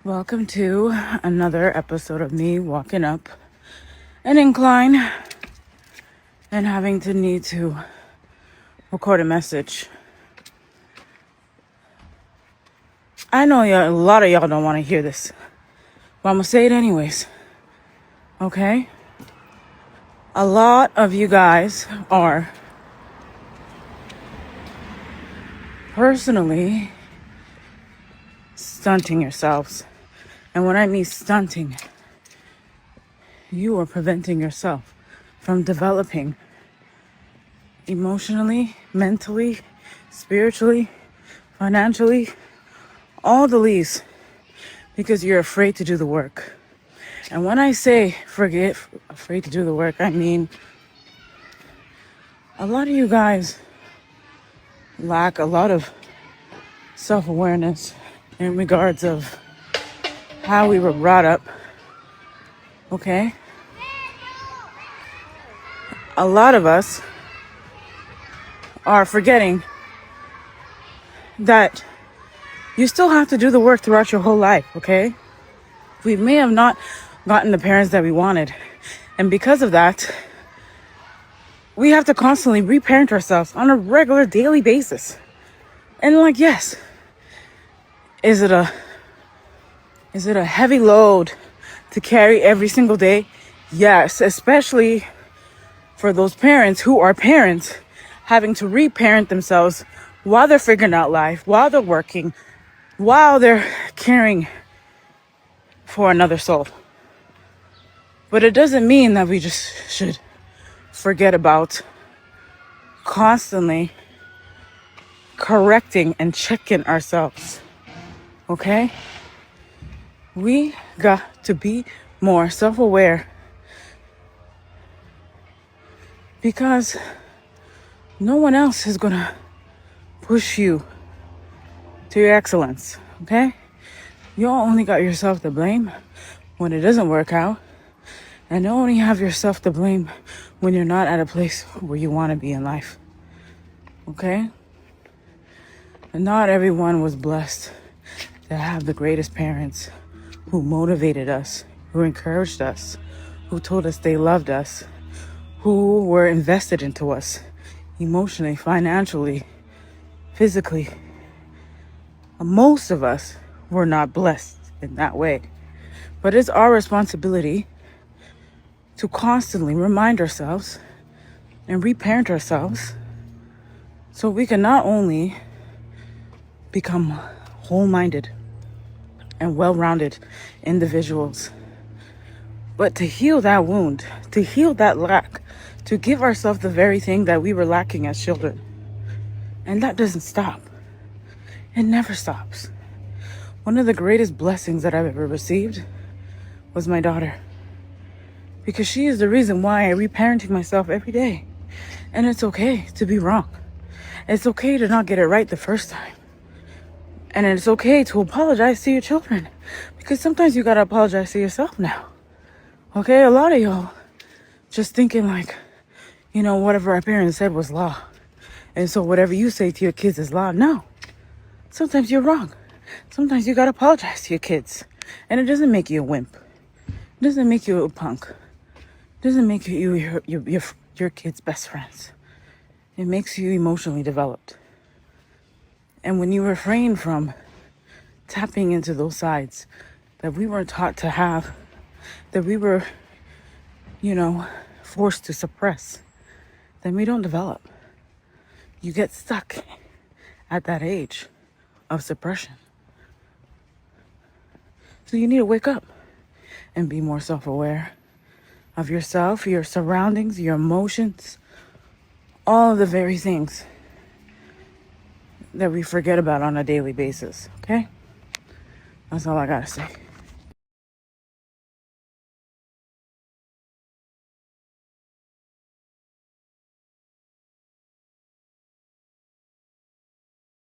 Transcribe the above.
Welcome to another episode of me walking up an incline and having to need to record a message. I know a lot of y'all don't want to hear this, but I'm going to say it anyways. Okay? A lot of you guys are personally stunting yourselves. And when I mean stunting, you are preventing yourself from developing emotionally, mentally, spiritually, financially, all the least, because you're afraid to do the work. And when I say afraid to do the work, I mean a lot of you guys lack a lot of self-awareness in regards of how we were brought up, okay? A lot of us are forgetting that you still have to do the work throughout your whole life, okay? We may have not gotten the parents that we wanted, and because of that, we have to constantly reparent ourselves on a regular daily basis. And yes, is it a heavy load to carry every single day? Yes, especially for those parents who are parents having to reparent themselves while they're figuring out life, while they're working, while they're caring for another soul. But it doesn't mean that we just should forget about constantly correcting and checking ourselves. Okay? We got to be more self-aware because no one else is going to push you to your excellence, okay? You only got yourself to blame when it doesn't work out, and you only have yourself to blame when you're not at a place where you want to be in life, okay? And not everyone was blessed to have the greatest parents who motivated us, who encouraged us, who told us they loved us, who were invested into us emotionally, financially, physically. Most of us were not blessed in that way. But it's our responsibility to constantly remind ourselves and reparent ourselves so we can not only become whole-minded and well-rounded individuals, but to heal that wound, to heal that lack, to give ourselves the very thing that we were lacking as children. And that doesn't stop. It never stops. One of the greatest blessings that I've ever received was my daughter, because she is the reason why I'm reparenting myself every day. And it's okay to be wrong. It's okay to not get it right the first time. And it's okay to apologize to your children, because sometimes you gotta apologize to yourself now. Okay, a lot of y'all just thinking whatever our parents said was law. And so whatever you say to your kids is law. No. Sometimes you're wrong. Sometimes you gotta apologize to your kids. And it doesn't make you a wimp. It doesn't make you a punk. It doesn't make you your kids' best friends. It makes you emotionally developed. And when you refrain from tapping into those sides that we weren't taught to have, that we were, forced to suppress, then we don't develop. You get stuck at that age of suppression. So you need to wake up and be more self-aware of yourself, your surroundings, your emotions, all of the very things that we forget about on a daily basis, okay? That's all I gotta say.